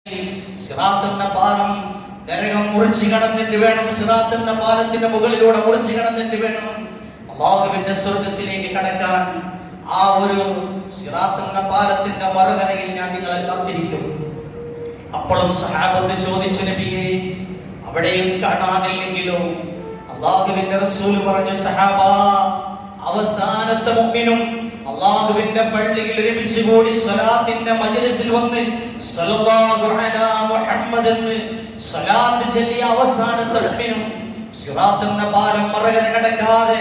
സിറാത്ത് എന്ന പാലം നരകം മുറിച്ചു കടന്നിട്ട് വേണം, സിറാത്ത് എന്ന പാലത്തിന്റെ മുകളിലൂടെ മുറിച്ചു കടന്നിട്ട് വേണം അല്ലാഹുവിന്റെ സ്വർഗത്തിലേക്ക് കടക്കാൻ. ആ ഒരു സിറാത്ത് എന്ന പാലത്തിന്റെ മറുകരയിൽ ഞാൻ നിങ്ങളെ കാത്തിരിക്കും. അപ്പോഴും സഹാബത്ത് ചോദിച്ചു, നബിയെ അവിടെയും കാണാനില്ലെങ്കിലോ? അല്ലാഹുവിന്റെ റസൂൽ പറഞ്ഞു, സഹാബ, അവസാനത്തെ മുഅ്മിനും അല്ലാഹുവിന്റെ പള്ളിയിൽ ഒരുമിച്ച് കൂടി സ്വലാത്തിന്റെ മജ്ലിസിൽ വന്ന് സല്ലല്ലാഹു അലാ മുഹമ്മദ് എന്ന് സ്വലാത്ത് ചൊല്ലിയ അവസാനത്തെ മുഅ്മിനും സിറാത്ത് എന്ന പാലം മറുകര കടക്കാതെ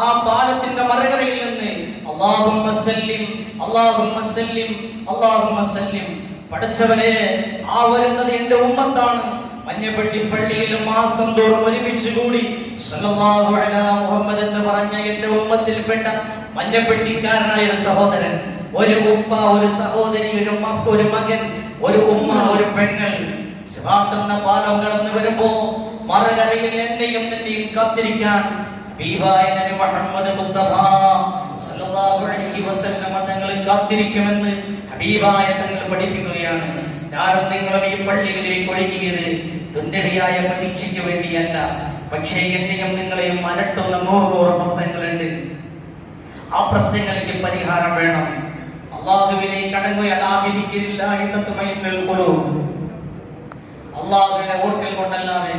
ആ പാലത്തിന്റെ മറുകരയിൽ നിന്ന് അല്ലാഹുമ്മ സല്ലിം അല്ലാഹുമ്മ സല്ലിം അല്ലാഹുമ്മ സല്ലിം, പഠിച്ചവനെ ആ വരുന്നത് എന്റെ ഉമ്മത്താണ്. മഞ്ഞപ്പെട്ടി പള്ളിയിൽ മാസം തോറും ഒരുമിച്ച് കൂടി സല്ലല്ലാഹു അലാ മുഹമ്മദ് എന്ന് പറഞ്ഞ എന്റെ ഉമ്മത്തിൽപ്പെട്ട മഞ്ഞപ്പെട്ടിക്കാരനായ ഒരു സഹോദരൻ, ഒരു ഉപ്പ, ഒരു സഹോദരി, ഒരു മകൻ, ഒരു ഉമ്മ, ഒരു പെങ്ങൾ സിറാത്ത് എന്ന പാലം കടന്നു വരുമ്പോ മറുകരയിൽ എന്നെയും നിന്നെയും കാത്തിരിക്കാൻ ഹബീബായ നബി മുഹമ്മദ് മുസ്തഫ സല്ലല്ലാഹു അലൈഹി വസല്ലം തങ്ങൾ കാത്തിരിക്കുമെന്ന് ഹബീബായ തങ്ങൾ പഠിപ്പിക്കുകയാണ്. ഞാനും നിങ്ങളും ഈ പള്ളിയിലേക്ക് ഒഴുകിയത് ദുന്യവിയായ പ്രതീക്ഷയ്ക്ക് വേണ്ടിയല്ല. പക്ഷേ എന്നെയും നിങ്ങളെയും അലട്ടുന്ന 100 പ്രശ്നങ്ങളുണ്ട്. ആ പ്രശ്നങ്ങൾക്ക് പരിഹാരം വേണം. അല്ലാഹുവിലേക്ക് അടങ്ങുകയില്ല. അല്ലാഹുവിനെ ഓർക്കൽ കൊണ്ടല്ലാതെ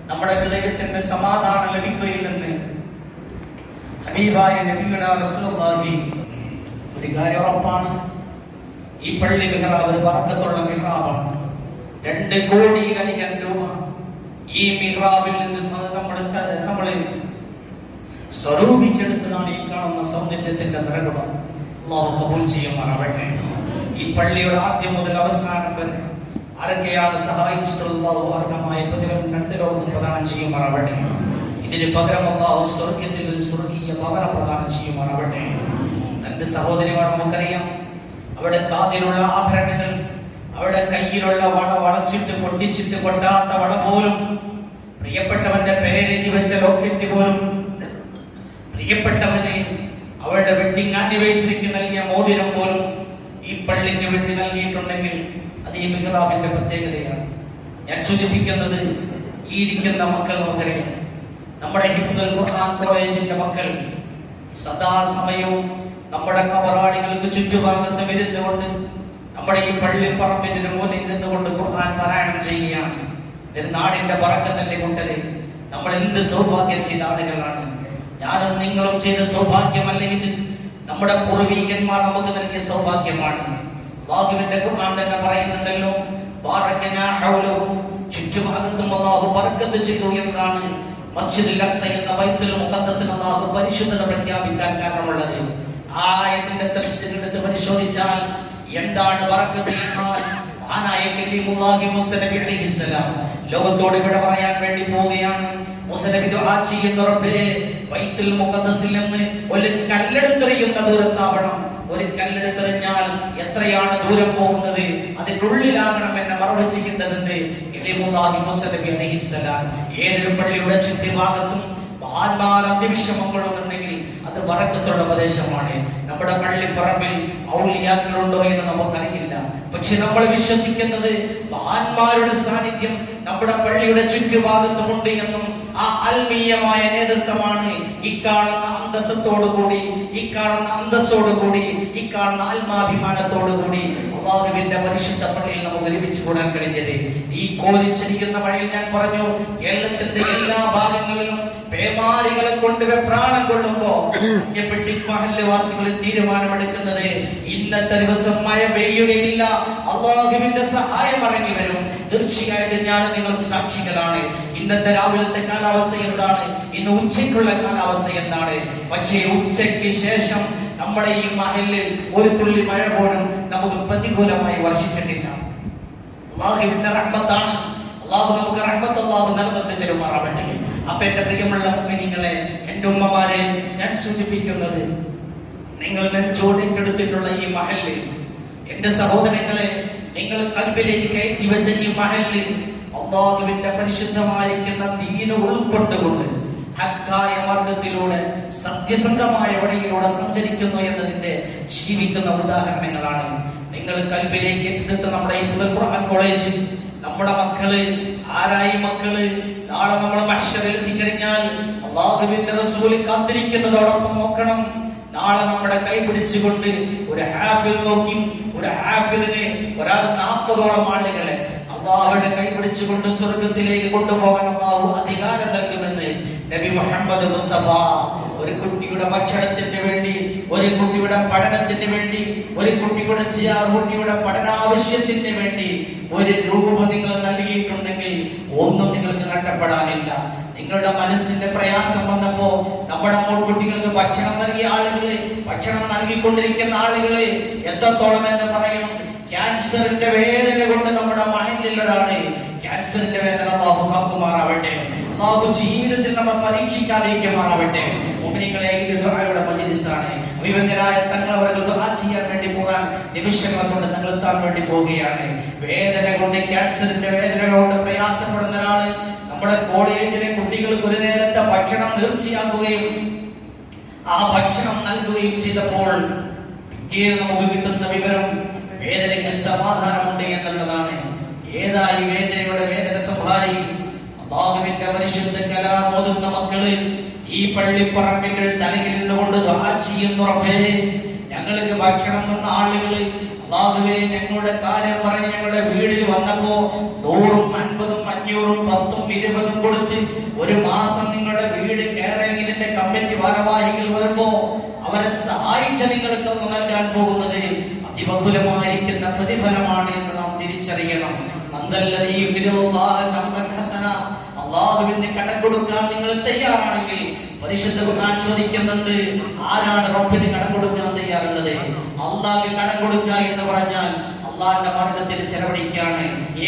നമ്മുടെ ഹൃദയത്തിന് സമാധാനം ലഭിക്കുകയില്ലെന്ന് ഹബീബായ നബിയുനാ റസൂലുള്ളാഹി. ഒരു കാര്യം ഉറപ്പാണ്, ഈ പള്ളി മിഹ്റാബ് ഒരു ബറക്കത്തുള്ള മിഹ്റാബാണ്. 2 കോടിയിലധികം രൂപ ഈ മിഹ്റാബിൽ നിന്ന് നമ്മൾ സ്വരൂപിച്ചെടുത്തതാണ് ഈ കാണുന്ന സൗന്ദര്യത്തിന്റെ നിറകുടം. അല്ലാഹു കബൂൽ ചെയ്യുമാറാവട്ടെ. ഈ പള്ളിയുടെ ആദ്യം മുതൽ അവസാനം വരെ ആരൊക്കെയാണ് സഹായിച്ചിട്ടുള്ളത് അർഹമായ പ്രതിഫലം 2 ലോകത്ത് പ്രദാനം ചെയ്യുമാറാവട്ടെ. ഇതിന് പകരം അല്ലാഹു സ്വർഗ്ഗത്തിൽ ഒരു സ്വർഗീയ ഭവനം പ്രദാനം ചെയ്യുമാറാവട്ടെ. തന്റെ സഹോദരിമാർ നമുക്കറിയാം, അവിടെ കാതിലുള്ള ആഭരണങ്ങൾ, അവിടെ കയ്യിലുള്ള വള വളച്ചിട്ട് പൊട്ടിച്ചിട്ട് പൊട്ടാത്ത വള പോലും, പ്രിയപ്പെട്ടവന്റെ പേരെഴുതി വെച്ച ലോക്കറ്റ് പോലും, പ്രിയപ്പെട്ടവന് അവളുടെ വെഡിങ് ആനിവേഴ്സറിക്ക് നൽകിയ മോതിരം പോലും ഈ പള്ളിക്ക് വേണ്ടി നൽകിയിട്ടുണ്ടെങ്കിൽ അത് ഈ മിഹ്റാബിന്റെ പ്രത്യേകതയാണ്. ഞാൻ സൂചിപ്പിക്കുന്നത്, ഈ ഇരിക്കുന്ന മക്കൾ നമുക്കറിയാം, നമ്മുടെ ഹിഫ്ദുൽ ഖുർആൻ കോളേജിന്റെ മക്കൾ സദാസമയവും നമ്മുടെ കബറാളികൾക്ക് ചുറ്റുഭാഗത്തും ഇരുന്നുകൊണ്ട് നമ്മുടെ ഈ പള്ളിപ്പറമ്പിന്റെ മൂലയിൽ ഇരുന്നുകൊണ്ട് ഖുർആൻ പാരായണം ചെയ്യുകയാണ്. ഇത് നാടിന്റെ ബറക്കത്തിന്റെ കൂട്ടരെ, നമ്മൾ എന്ത് സൗഭാഗ്യം ചെയ്ത ആളുകളാണ്. ഞാനും നിങ്ങളും ചെയ്ത സൗഭാഗ്യമല്ല ഇത്, നമ്മുടെ പൂർവീകന്മാർ നമുക്ക് നൽകിയ സൗഭാഗ്യമാണ്. അല്ലാഹുവിന്റെ ഖുർആൻ തന്നെ പറയുന്നുണ്ടല്ലോ, ബാറകനാ ഹൗലഹു, ചുറ്റുഭാഗത്തും അല്ലാഹു ബർക്കത്ത് ചെയ്തു എന്നതാണ് മസ്ജിദുൽ അഖ്സ എന്ന ബൈത്തുൽ മുഖദ്ദസിൽ അല്ലാഹു പരിശുദ്ധത പ്രഖ്യാപിക്കാൻ കാരണമുള്ളത്. ആ ആയത്തിന്റെ തഫ്സീർ എടുത്ത് പരിശോധിച്ചാൽ എന്താണ് ബറക്കത്ത് എന്നാൽ, മഹാനായ കലീമുല്ലാഹി മൂസ നബി അലൈഹിസ്സലാം ലോകത്തോട് ഇവിടെ പറയാൻ വേണ്ടി പോവുകയാണ്. മൂസ നബി ദുആ ചെയ്യുന്ന, റബ്ബേ ബൈത്തുൽ മുഖദ്ദസിൽ നിന്ന് ഒരു കല്ലെടുത്തെറിയുന്ന ദൂരത്താവണം. ഒരു കല്ലെടുത്തെറിഞ്ഞാൽ എത്രയാണ് ദൂരം പോകുന്നത്, അതിന്റെ ഉള്ളിലാകണം എന്നെ മറവ് ചെയ്യേണ്ടതെന്ന് കലീമുല്ലാഹി മൂസ നബി അലൈഹിസ്സലാം. ഏതൊരു പള്ളിയുടെ ചുറ്റുഭാഗത്തും മഹാന്മാർ അന്ത്യവിശ്രമങ്ങളുണ്ടെങ്കിൽ അത് ബറക്കത്തുള്ള പ്രദേശമാണ്. നമ്മുടെ പള്ളിപ്പറമ്പിൽ ഔലിയാക്കളുണ്ടോ എന്ന് നമുക്കറിയില്ല. പക്ഷെ നമ്മൾ വിശ്വസിക്കുന്നത് മഹാന്മാരുടെ സാന്നിധ്യം നമ്മുടെ പള്ളിയുടെ ചുറ്റുഭാഗത്തുമുണ്ട് എന്നും ആ ആത്മീയമായ നേതൃത്വമാണ് ഈ കാണുന്ന അന്തസ്സത്തോടുകൂടി, ഈ കാണുന്ന അന്തസ്സോടുകൂടി, ഈ കാണുന്ന ആത്മാഭിമാനത്തോടുകൂടി അല്ലാഹുവിന്റെ പരിശുദ്ധ പള്ളിയിൽ നമുക്ക് ഒരുമിച്ച് കൂടാൻ കഴിഞ്ഞത്. ഈ കോരിച്ചരിക്കുന്ന മഴയിൽ ഞാൻ പറഞ്ഞു, കേരളത്തിന്റെ എല്ലാ ഭാഗങ്ങളിലും പേമാരികളെ കൊണ്ട് വെപ്രാളം കൊള്ളുമ്പോ മഞ്ഞപ്പെട്ടി മഹല്ലുവാസികൾ തീരുമാനമെടുക്കുന്നത്, ഇന്നത്തെ ദിവസം മഴ പെയ്യുകയില്ല, അല്ലാഹുവിന്റെ സഹായം ഇറങ്ങി വരും. തീർച്ചയായിട്ടും ഞാൻ നിങ്ങളും സാക്ഷികളാണ്. ഇന്നത്തെ രാവിലത്തെ കാലാവസ്ഥ എന്താണ്, ഇന്ന് ഉച്ചയ്ക്കുള്ള കാലാവസ്ഥ എന്താണ്. പക്ഷേ ഉച്ചയ്ക്ക് ശേഷം നമ്മുടെ ഈ മഹല്ലിൽ ഒരു തുള്ളി മഴ പോലും നമുക്ക് പ്രതികൂലമായി വർഷിച്ചിട്ടില്ല. അല്ലാഹുവിന്റെ റഹ്മത്താണ്. അല്ലാഹു നമുക്ക് റഹ്മത്ത് അല്ലാഹു നിലനിർത്തി തരുമാറാവട്ടെ. അപ്പൊ എന്റെ പ്രിയമുള്ള മുഅ്മിനീങ്ങളെ, എന്റെ ഉമ്മമാരെ, ഞാൻ സൂചിപ്പിക്കുന്നത്, നിങ്ങൾ നെഞ്ചോടേറ്റെടുത്തിട്ടുള്ള ഈ മഹല്ല്, എന്റെ സഹോദരങ്ങളെ, നിങ്ങൾ കൽബിലേക്ക് കയറ്റി വെച്ച ഈ മഹല്ല് അല്ലാഹുവിന്റെ പരിശുദ്ധമായിരിക്കുന്ന ദീൻ ഉൾക്കൊണ്ടുകൊണ്ട് ഹക്കായ മാർഗത്തിലൂടെ സത്യസന്ധമായ വഴിയിലൂടെ സഞ്ചരിക്കുന്നു എന്നതിന്റെ ജീവിക്കുന്ന ഉദാഹരണങ്ങളാണ്. നിങ്ങൾ കൽബിലേക്ക് ഏറ്റെടുത്ത് നമ്മുടെ ഹിഫ്ദുൽ ഖുർആൻ കോളേജ്, നമ്മുടെ മക്കള് ആരായി മക്കള് നാളെ നമ്മൾ മഹ്ശറിൽ എത്തിക്കഴിഞ്ഞാൽ അല്ലാഹുവിന്റെ റസൂൽ കാത്തിരിക്കുന്നതോടൊപ്പം നോക്കണം. നാളെ നമ്മുടെ കൈ പിടിച്ചുകൊണ്ട് ഒരു ഹാഫിൽ നോക്കി, ഒരു ഹാഫിലിന് ഒരാൾ 40ഓളം ആളുകളെ അല്ലാഹുവിന്റെ കൈ പിടിച്ചുകൊണ്ട് സ്വർഗത്തിലേക്ക് കൊണ്ടുപോകാൻ അല്ലാഹു അധികാരം നൽകുമെന്ന് നബി മുഹമ്മദ് മുസ്തഫ. ഒരു കുട്ടിയുടെ ഭക്ഷണത്തിന് വേണ്ടി, ഒരു കുട്ടിയുടെ പഠനത്തിന് വേണ്ടി, ഒരു കുട്ടിയുടെ പഠനാവശ്യത്തിന് വേണ്ടി 1 രൂപ നിങ്ങൾ നൽകിയിട്ടുണ്ടെങ്കിൽ ഒന്നും നിങ്ങൾക്ക് നഷ്ടപ്പെടാനില്ല. നിങ്ങളുടെ മനസ്സിന്റെ പ്രയാസം വന്നപ്പോ നമ്മുടെ കുട്ടികൾക്ക് ഭക്ഷണം നൽകിയ ആളുകള്, ഭക്ഷണം നൽകിക്കൊണ്ടിരിക്കുന്ന ആളുകള് എത്രത്തോളം എന്ന് പറയണം. ക്യാൻസറിന്റെ വേദന കൊണ്ട് നമ്മുടെ മഹല്ലിൽ ഒരാള് ക്യാൻസറിന്റെ വേദന അല്ലാഹു കാക്കുമാറാവട്ടെ. അല്ലാഹു ജീവിതത്തിൽ നമ്മെ പരീക്ഷിക്കാതിരിക്കുമാറാവട്ടെ. മുഅ്മിനീങ്ങളെ, ഇത് ദുആയുടെ മജ്ലിസാണ്. അഭിവന്ദനായ തങ്ങൾ അവർക്ക് ദുആ ചെയ്യാൻ വേണ്ടി പോകാൻ നിമിഷങ്ങൾ കൊണ്ട് തങ്ങൾ എത്താൻ വേണ്ടി പോവുകയാണ്. വേദന കൊണ്ട്, ക്യാൻസറിന്റെ വേദന കൊണ്ട് പ്രയാസപ്പെടുന്ന ഒരാള് നമ്മുടെ കോളേജിലെ കുട്ടികൾക്ക് ഒരു നേരത്തെ ഭക്ഷണം തീർച്ചയാക്കുകയും ആ ഭക്ഷണം നൽകുകയും ചെയ്തപ്പോൾ പിറ്റേന്ന് നമുക്ക് കിട്ടുന്ന വിവരം വേദനയ്ക്ക് സമാധാനമുണ്ട് എന്നുള്ളതാണ്. ഏതായി വേദനയുടെ വേദന സംഹാരി? അല്ലാഹുവിന്റെ പരിശുദ്ധ കലാം ഓതുന്ന മക്കള് ഈ പള്ളിപ്പറമ്പിന്റെ തലയിൽ നിന്നുകൊണ്ട് ദുആ ചെയ്യുന്നു. റബ്ബേ, ഞങ്ങൾക്ക് ഭക്ഷണം തന്ന ആളുകള് അല്ലാഹുവേ, ഞങ്ങളുടെ കാര്യം പറഞ്ഞ് ഞങ്ങളുടെ വീട്ടിൽ വന്നപ്പോ 100ഉം 50ഉം 500ഉം 10ഉം 20ഉം കൊടുത്ത് ഒരു മാസം നിങ്ങളുടെ വീട് കയറെങ്കിൽ ഇതിന്റെ കമ്മിറ്റി ഭാരവാഹികൾ വരുമ്പോ അവരെ സഹായിച്ച നിങ്ങൾക്ക് നൽകാൻ പോകുന്നത് അതിബഹുലമായിരിക്കുന്ന പ്രതിഫലമാണ് എന്ന് നാം തിരിച്ചറിയണം. അല്ലാഹുവിന് കടം കൊടുക്കാൻ നിങ്ങൾ തയ്യാറാണെങ്കിൽ പരിശുദ്ധ ഖുർആൻ ചോദിക്കുന്നുണ്ട്, ആരാണ് റബ്ബിന് കടം കൊടുക്കാൻ തയ്യാറുള്ളത്? അല്ലാഹുവിന് കടം കൊടുക്കുക എന്ന് പറഞ്ഞാൽ അല്ലാഹുവിന്റെ മാർഗ്ഗത്തിൽ ചെലവഴിക്കുകയാണ്.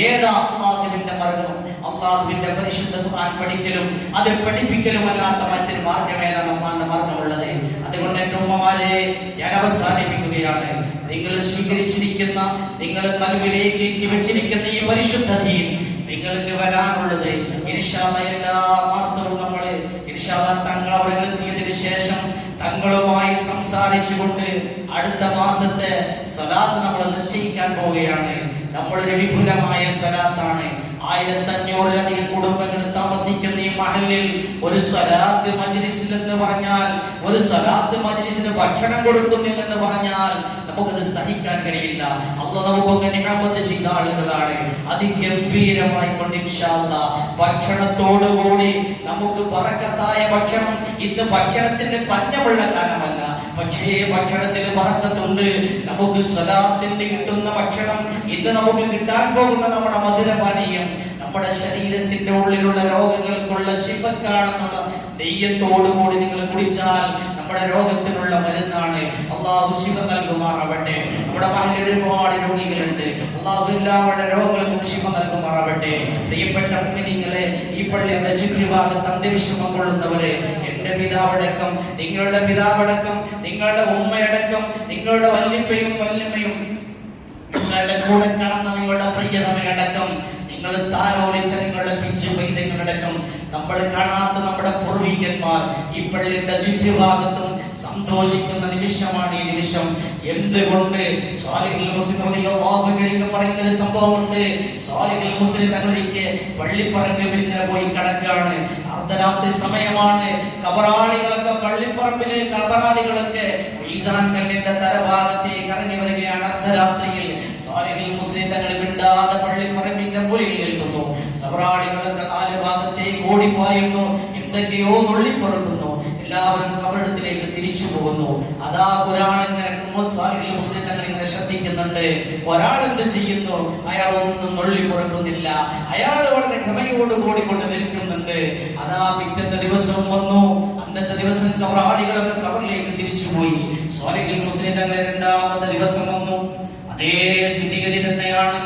ഏതാ അല്ലാഹുവിന്റെ മാർഗ്ഗം? അല്ലാഹുവിന്റെ പരിശുദ്ധ ഖുർആൻ പഠിക്കലും അത് പഠിപ്പിക്കലും അല്ലാത്ത മറ്റൊരു മാർഗ്ഗമേതാണ് അല്ലാഹുവിന്റെ മാർഗ്ഗമുള്ളത്. അതുകൊണ്ട് എൻ്റെ ഉമ്മമാരെ, ഞാൻ അവസാനിപ്പിക്കുകയാണ്. നിങ്ങൾ സ്വീകരിച്ചിരിക്കുന്ന, നിങ്ങൾ കൽബിലേക്ക് എത്തിവെച്ചിരിക്കുന്ന ഈ പരിശുദ്ധ ദീൻ നിങ്ങൾക്ക് വരാനുള്ളത് ഇൻഷാ അല്ലാഹ് എല്ലാ മാസവും നമ്മൾ ഇൻഷാ അല്ലാഹ് തങ്ങൾ അവരിൽ എത്തിയതിനു ശേഷം തങ്ങളുമായി സംസാരിച്ചുകൊണ്ട് അടുത്ത മാസത്തെ സ്വലാത്ത് നമ്മൾ നിശ്ചയിക്കാൻ പോവുകയാണ്. നമ്മളൊരു വിപുലമായ സ്വലാത്താണ്. 1500-ലധികം കുടുംബങ്ങൾ താമസിക്കുന്ന ഈ മഹല്ലിൽ ഒരു സ്വലാത്ത് മജ്ലിസ് എന്ന് പറഞ്ഞാൽ, ഒരു സ്വലാത്ത് മജ്ലിസിന് ഭക്ഷണം കൊടുക്കുന്നില്ലെന്ന് പറഞ്ഞാൽ നമുക്കത് സഹിക്കാൻ കഴിയില്ല. അല്ലാഹു നമുക്കൊക്കെ നിഅമത്ത് ചെയ്ത ആളുകളാണ്. അതിഗംഭീരമായി കൊണ്ട് ഇൻഷാ അല്ലാഹ് ഭക്ഷണത്തോടുകൂടി നമുക്ക് ബറക്കത്തായ ഭക്ഷണം. ഇന്ന് ഭക്ഷണത്തിന് പഞ്ഞമുള്ള കാലമല്ല, പക്ഷേ ഭക്ഷണത്തിന് ബറക്കത്തുണ്ട്. നമുക്ക് സ്വലാത്തിന്റെ കിട്ടുന്ന ഭക്ഷണം ഇന്ന് നമുക്ക് കിട്ടാൻ പോകുന്ന നമ്മുടെ മധുരപാനീയം നമ്മുടെ ശരീരത്തിന്റെ ഉള്ളിലുള്ള രോഗങ്ങൾക്കുള്ള ശിഫക്കാണെന്നുള്ള നെയ്യത്തോടുകൂടി നിങ്ങൾ കുടിച്ചാൽ നമ്മുടെ രോഗത്തിനുള്ള മരുന്നാണ്. അല്ലാഹു ശിഫ നൽകുമാറാവട്ടെ. നമ്മുടെ മഹല്ലിൽ ഒരുപാട് രോഗികളുണ്ട്. അല്ലാഹു എല്ലാവരുടെ രോഗങ്ങൾക്കും ശിഫ നൽകുമാറാവട്ടെ. പ്രിയപ്പെട്ട മുഅ്മിനീങ്ങളെ, ഈ പള്ളിയുടെ ചുറ്റുഭാഗത്ത് അന്ത്യവിശ്രമം കൊള്ളുന്നവരെ, എന്റെ പിതാവടക്കം, നിങ്ങളുടെ പിതാവടക്കം, നിങ്ങളുടെ ഉമ്മയടക്കം, നിങ്ങളുടെ വല്യപ്പയും വല്യമ്മയും, നിങ്ങളുടെ കൂടെ കടന്ന നിങ്ങളുടെ പ്രിയതമയടക്കം, നിങ്ങൾ താലോലിച്ച നിങ്ങളുടെ പിഞ്ചു പൈതങ്ങളടക്കം, നമ്മൾ കാണാത്ത നമ്മുടെ പൂർവികന്മാർ ഈ പള്ളിയുടെ ചുറ്റുഭാഗത്തും സന്തോഷിക്കുന്ന നിമിഷമാണ് ഈ നിമിഷം. എന്തുകൊണ്ട്? സ്വാലിഹുൽ മുസ്ലിം റളിയല്ലാഹു അൻഹു പറയുന്ന ഒരു സംഭവമുണ്ട്. സ്വാലിഹുൽ മുസ്ലിം തങ്ങളിലേക്ക് പള്ളിപ്പറമ്പിൽ ഇങ്ങനെ പോയി കിടക്കുകയാണ്. അർദ്ധരാത്രി സമയമാണ്. കബറാളികളൊക്കെ പള്ളിപ്പറമ്പിലെ കബറാളികളൊക്കെ മീസാൻ കല്ലിന്റെ തലഭാഗത്തേക്ക് ഇറങ്ങി വരികയാണ് അർദ്ധരാത്രിയിൽ. സ്വാലിഹുൽ മുസ്ലിം തങ്ങൾ മിണ്ടാതെ പള്ളിപ്പറമ്പിന്റെ മൂലയിൽ നിൽക്കുന്നു. കബറാളികളൊക്കെ 4 ഭാഗത്തേക്ക് ഓടിപ്പായുന്നു. എന്തൊക്കെയോ നുള്ളിപ്പുറക്കുന്നു. എല്ലാവരും കബറിടത്തിലേക്ക് തിരിച്ചു പോകുന്നു. അതാ ഖുർആൻ ഇങ്ങനെ സ്വാലിഹുൽ മുസ്ലിം തങ്ങൾ ഇങ്ങനെ ശ്രദ്ധിക്കുന്നുണ്ട്. ഒരാൾ എന്ത് ചെയ്യുന്നു? അയാൾ ഒന്നും നുള്ളിപ്പുറക്കുന്നില്ല. അയാൾ വളരെ ക്ഷമയോടുകൂടി കൊണ്ട് നിൽക്കുന്നുണ്ട്. അതാ പിറ്റത്തെ ദിവസം വന്നു. അന്നത്തെ ദിവസം കബറാളികളൊക്കെ കബറിലേക്ക് തിരിച്ചുപോയി. സ്വാലിഹുൽ മുസ്ലിം തങ്ങൾ 2ാമത്തെ ദിവസം വന്നു. അതേ സ്ഥിതിഗതി തന്നെയാണ്.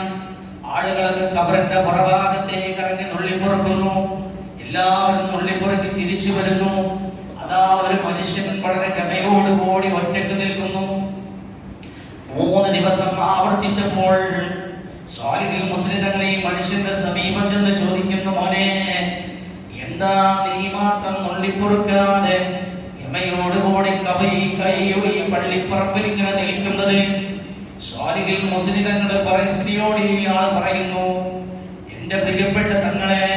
ആളുകളൊക്കെ കബറിന്റെ പുറഭാഗത്തേക്ക് ഇറങ്ങി നുള്ളിപ്പുറക്കുന്നു. എല്ലാവരും നുള്ളിപ്പുറക്കി തിരിച്ചു വരുന്നു. അതാ ഒരു മനുഷ്യൻ വളരെ ക്ഷമയോടുകൂടി ഒറ്റക്ക് നിൽക്കുന്നു. 3 ദിവസം ആവർത്തിച്ചപ്പോൾ സ്വാലിഹുൽ മുസ്ലിം തങ്ങൾ ഈ മനുഷ്യന്റെ സമീപം ചെന്ന് ചോദിക്കുന്നു, മോനെ, എന്താ നീ മാത്രം നുള്ളിപ്പൊറുക്കാതെ ക്ഷമയോടുകൂടി ഈ പള്ളിപ്പറമ്പിൽ ഇങ്ങനെ നിൽക്കുന്നത്? സ്വാലിഹിൽ മുസ്ലിം തങ്ങൾ പറയുന്നോട് ഈ ആള് പറയുന്നു, എന്റെ പ്രിയപ്പെട്ട തങ്ങളെ,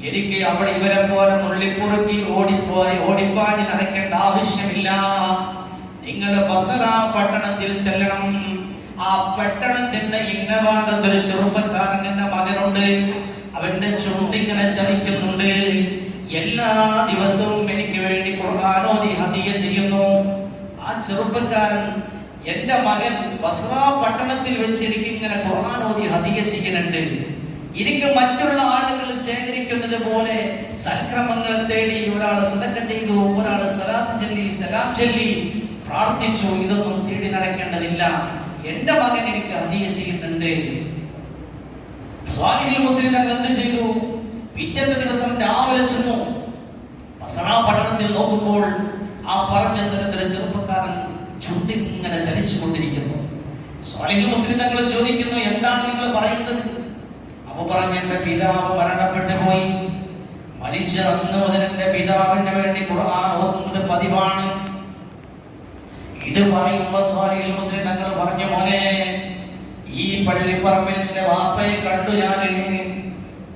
എനിക്ക് അവിടെ ഇവരെ പോലെ നുള്ളിപ്പുറുക്കി ഓടിപ്പാഞ്ഞ് നടക്കേണ്ട ആവശ്യമില്ല. നിങ്ങൾ ബസറ പട്ടണത്തിൽ ചെല്ലണം. ആ പട്ടണത്തിന്റെ ഇന്ന ഭാഗത്തൊരു ചെറുപ്പക്കാരൻ, എന്റെ മകനുണ്ട്, അവന്റെ ചുണ്ടിങ്ങനെ ചലിക്കുന്നുണ്ട്. എല്ലാ ദിവസവും എനിക്ക് വേണ്ടി ഖുർആൻ ഓതി ഹദിയ ചെയ്യുന്നു. ആ ചെറുപ്പക്കാരൻ, എന്റെ മകൻ ബസ്ര പട്ടണത്തിൽ വെച്ച് എനിക്ക് ഇങ്ങനെ ഖുർആൻ ഓതി ഹദിയ ചെയ്യുന്നുണ്ട്. എനിക്ക് മറ്റുള്ള ആളുകൾ ശേഖരിക്കുന്നത് പോലെ സൽക്രമങ്ങൾ തേടി ഒരാൾ സദഖ ചെയ്തു, ഒരാൾ സ്വലാത്ത് ചൊല്ലി, സലാം ചൊല്ലി, പ്രാർത്ഥിച്ചു. ഇതൊന്നും തേടി നടക്കേണ്ടതില്ല. എന്റെ മകൻ എനിക്ക് ഹദിയ ചെയ്യുന്നുണ്ട്. സ്വാലിഹിൽ മുസ്ലിം തങ്ങൾ എന്ത് ചെയ്തു? പിറ്റത്തെ ദിവസം രാവിലെ ചെന്നു. ബസറ പട്ടണത്തിൽ നോക്കുമ്പോൾ ആ പറഞ്ഞ സ്ഥലത്തൊരു ചെറുപ്പക്കാരൻ ചുണ്ടിങ്ങനെ ചലിച്ചു കൊണ്ടിരിക്കുന്നു. സ്വാലിഹിൽ മുസ്ലിം തങ്ങൾ ചോദിക്കുന്നു, എന്താണ് നിങ്ങൾ പറയുന്നത്? അപ്പൊ പറഞ്ഞു, എന്റെ പിതാവ് മരണപ്പെട്ടു പോയി. മരിച്ച അന്ന് മുതൽ എന്റെ പിതാവിന് വേണ്ടി ഖുർആൻ ഓതുന്നത് പതിവാണ്. ഇത് പറയുമ്പോ സ്വാലിഹിൽ മുസ്ലിം തങ്ങൾ പറഞ്ഞു, മോനെ, ഈ പള്ളിപ്പറമ്പിൽ നിന്റെ വാപ്പയെ കണ്ടു ഞാന്.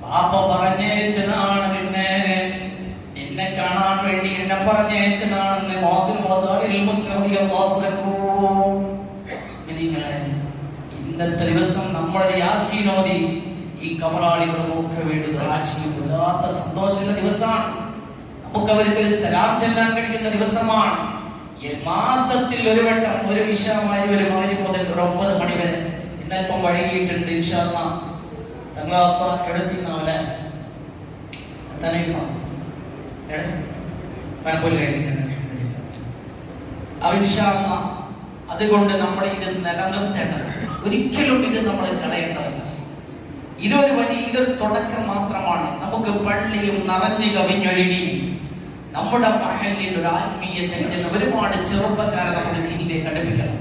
വാപ്പ പറഞ്ഞയച്ചതാണ് നിന്നെ കാണാൻ വേണ്ടി എന്നെ പറഞ്ഞയച്ചതാണെന്ന്. ഇന്നത്തെ ദിവസം നമ്മളൊരു യാസീൻ ഓതി ഈ കബറാളികൾക്കൊക്കെ വേണ്ടി വല്ലാത്ത സന്തോഷമുള്ള ദിവസമാണ്. നമുക്ക് അവർക്ക് സലാം ചെല്ലാൻ കഴിയുന്ന ദിവസമാണ്. മാസത്തിൽ ഒരു വട്ടം, ഒരു വിശാലമായ ഒരു മണി മുതൽ ഒരു 9 മണി വരെ. ഇന്നൽപ്പം വൈകിയിട്ടുണ്ട്. ഇൻഷാ അല്ലാഹ് തങ്ങളപ്പ എടുത്തിന്നാവല്ലേ അതുകൊണ്ട് നമ്മൾ ഇത് നിലനിർത്തേണ്ടത്, ഒരിക്കലും ഇത് നമ്മൾ കളയേണ്ടതല്ല. ഇതൊരു തുടക്കം മാത്രമാണ്. നമുക്ക് പള്ളിയും നിറഞ്ഞു കവിഞ്ഞൊഴുകി നമ്മുടെ മഹല്ലിൽ ഒരു ആത്മീയ ചൈതന്യം, ഒരുപാട് ചെറുപ്പക്കാരെ നമുക്ക് ദീനിലേക്ക് അടുപ്പിക്കണം.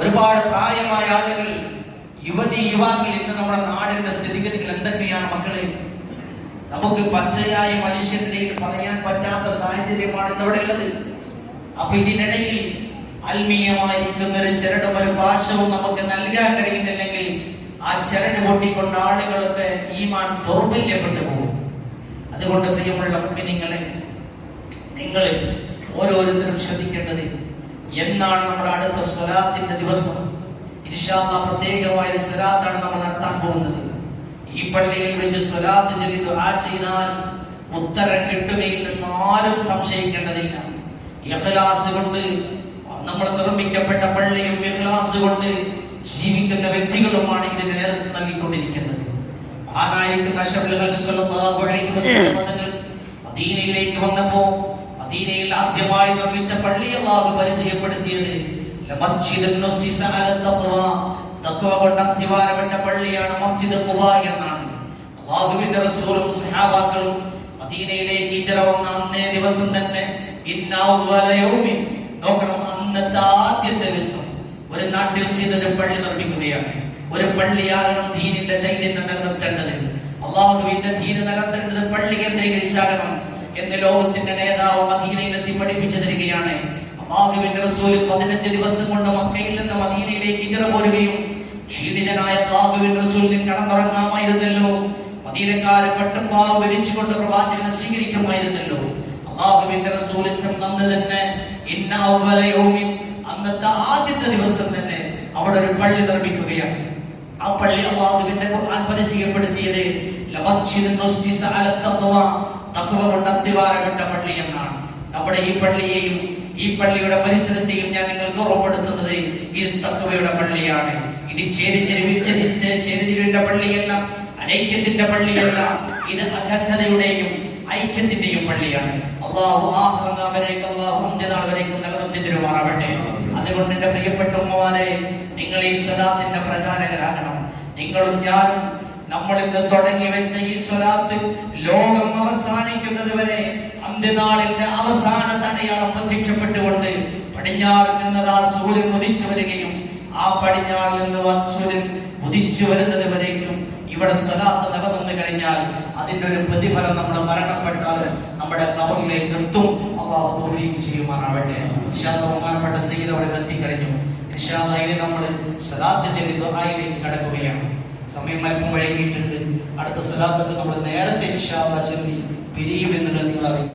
ഒരുപാട് പ്രായമായ ആളുകൾ, യുവാക്കൾ, ഇന്ന് നമ്മുടെ നാടിന്റെ സ്ഥിതിഗതികൾ എന്തൊക്കെയാണ് മക്കളെ? നമുക്ക് പച്ചയായ മനുഷ്യരുടെ പറയാൻ പറ്റാത്ത സാഹചര്യമാണ് ഇന്നിവിടെ ഉള്ളത്. അപ്പൊ ഇതിനിടയിൽ ആത്മീയമായിരിക്കുന്ന ഒരു ചരടും ഒരു പാശവും നമുക്ക് നൽകാൻ കഴിയുന്നില്ലെങ്കിൽ ആ ചരട് പൊട്ടിക്കൊണ്ട് ആളുകളൊക്കെ ഈമാൻ ദൗർബല്യപ്പെട്ടു പോകും. അതുകൊണ്ട് പ്രിയമുള്ള മുഅ്മിനീങ്ങളെ, നിങ്ങൾ ഓരോരുത്തരും ശ്രദ്ധിക്കേണ്ടത്, എന്നാണ് നമ്മുടെ അടുത്ത സ്വലാത്തിന്റെ ദിവസം. ഇൻഷാ അല്ലാഹ് പ്രത്യേകമായ സ്വലാത്താണ് നമ്മൾ നടത്താൻ പോകുന്നത്. ഈ പള്ളിയിൽ വെച്ച് സ്വലാത്ത് ചൊല്ലി ദുആ ചെയ്താൽ ഉത്തരം കിട്ടുകയില്ലെന്ന് ആരും സംശയിക്കേണ്ടതില്ല. ഇഖ്ലാസ് കൊണ്ട് നമ്മൾ നിർമ്മിക്കപ്പെട്ട പള്ളിയും ഇഖ്ലാസ് കൊണ്ട് ജീവിക്കുന്ന വ്യക്തികളുമാണ് ഇതിന് നേതൃത്വം നൽകിക്കൊണ്ടിരിക്കുന്നത്. ആനായിരിക്കുന്ന അഷ്റഫുൽ സ്വല്ലല്ലാഹു അലൈഹി വസല്ലം തങ്ങൾ മദീനയിലേക്ക് വന്നപ്പോൾ മദീനയിൽ ആദ്യമായി നിർമ്മിച്ച പള്ളി അല്ലാഹു പരിചയപ്പെടുത്തിയത് ലമസ്ജിദുൻ നുസ്സിസ അല തഖ്വ, തഖ്വ കൊണ്ട് അസ്തിവാരപ്പെട്ട പള്ളിയാണ് മസ്ജിദ് ഖുബാ എന്നാണ്. അല്ലാഹുവിന്റെ റസൂലും സഹാബാക്കളും മദീനയിലേക്ക് ഹിജ്റ വന്ന അന്നേ ദിവസം തന്നെ നോക്കണം, അന്നത്തെ ആദ്യത്തെ ദിവസം ഒരു നാട്ടിൽ ചെയ്തൊരു പള്ളി നിർമ്മിക്കുകയാണ്. ഒരു പള്ളിയാകണം ദീനിന്റെ ചൈതന്യം നിലനിർത്തേണ്ടത്, അല്ലാഹുവിന്റെ ദീൻ നിലനിർത്തേണ്ടത് പള്ളി കേന്ദ്രീകരിച്ചാകണം എന്ന് ലോകത്തിന്റെ നേതാവ് മദീനയിലെത്തി പഠിപ്പിച്ചു തരികയാണ്. അല്ലാഹുവിന്റെ റസൂൽ 15 ദിവസം കൊണ്ട് മക്കയിൽ നിന്ന് മദീനയിലേക്ക് ഹിജ്റ പോരുകയും ക്ഷീണിതനായ അല്ലാഹുവിന്റെ റസൂലിന് കടന്നുറങ്ങാമായിരുന്നല്ലോ. മദീനക്കാരെ പട്ടുപാവ് വലിച്ചുകൊണ്ട് പ്രവാചകനെ സ്വീകരിക്കുമായിരുന്നല്ലോ. അല്ലാഹുവിന്റെ റസൂൽ ചെന്ന് തന്നെ അന്നത്തെ ആദ്യത്തെ ദിവസം തന്നെ അവിടെ ഒരു പള്ളി നിർമ്മിക്കുകയാണ്. ആ പള്ളി അല്ലാഹുവിന്റെ ഖുർആൻ പരിചയപ്പെടുത്തിയത് ലമസ്ജിദുൻ നുസ്സിസ അല തഖ്വ, തഖ്വ കൊണ്ട് അസ്തിവാരപ്പെട്ട പള്ളി എന്നാണ്. നമ്മുടെ ഈ പള്ളിയെയും ഈ പള്ളിയുടെ പരിസരത്തെയും ഞാൻ നിങ്ങൾക്ക് ഉറപ്പെടുത്തുന്നത് ഇത് തഖ്വയുടെ പള്ളിയാണ്. ഇത് ചേരിതിരിവിന്റെ പള്ളിയല്ല, അനൈക്യത്തിന്റെ പള്ളിയല്ല, ഇത് അഖണ്ഡതയുടെയും ഐക്യത്തിന്റെയും പള്ളിയാണ്. അല്ലാഹു അന്ത്യനാൾ നിലനിർത്തി തരുമാറാവട്ടെ. അതുകൊണ്ട് എന്റെ പ്രിയപ്പെട്ട ഉമ്മമാരെ, നിങ്ങൾ ഈ സ്വലാത്തിന്റെ പ്രചാരകരാകണം. നിങ്ങളും ഞാനും നമ്മൾ ഇന്ന് തുടങ്ങി വെച്ച ഈ സ്വലാത്ത് ലോകം അവസാനിക്കുന്നത് വരെ അന്ത്യനാളിന്റെ അവസാന തടയാളം പ്രത്യക്ഷപ്പെട്ടുകൊണ്ട് പടിഞ്ഞാറ് നിന്നത് ആ സൂര്യൻ ഉദിച്ചു വരികയും ആ പടിഞ്ഞാറിൽ നിന്ന് സൂര്യൻ ഉദിച്ചു വരുന്നത് വരേക്കും ഇവിടെ സ്വലാത്ത് നിലനിന്ന് കഴിഞ്ഞാൽ അതിന്റെ ഒരു പ്രതിഫലം നമ്മൾ മരണപ്പെട്ടാലും നമ്മുടെ ഖബറിലേക്ക് എത്തും. അല്ലാഹു തൗഫീഖ് ചെയ്യുമാറാവട്ടെ. ഇൻഷാ അല്ലാഹ് ബഹുമാനപ്പെട്ട സയ്യിദ് അവിടെ എത്തിക്കഴിഞ്ഞു. ഇൻഷാ അല്ലാഹ് ഇനി നമ്മൾ സ്വലാത്ത് ചൊല്ലി ദുആയിലേക്ക് കടക്കുകയാണ്. സമയം അല്പം വൈകിയിട്ടുണ്ട്. അടുത്ത സ്വലാത്ത് നമ്മൾ നേരത്തെ ഇൻഷാ അല്ലാഹ് ചൊല്ലി പിരിയുമെന്നുള്ളത് നിങ്ങൾ അറിയും.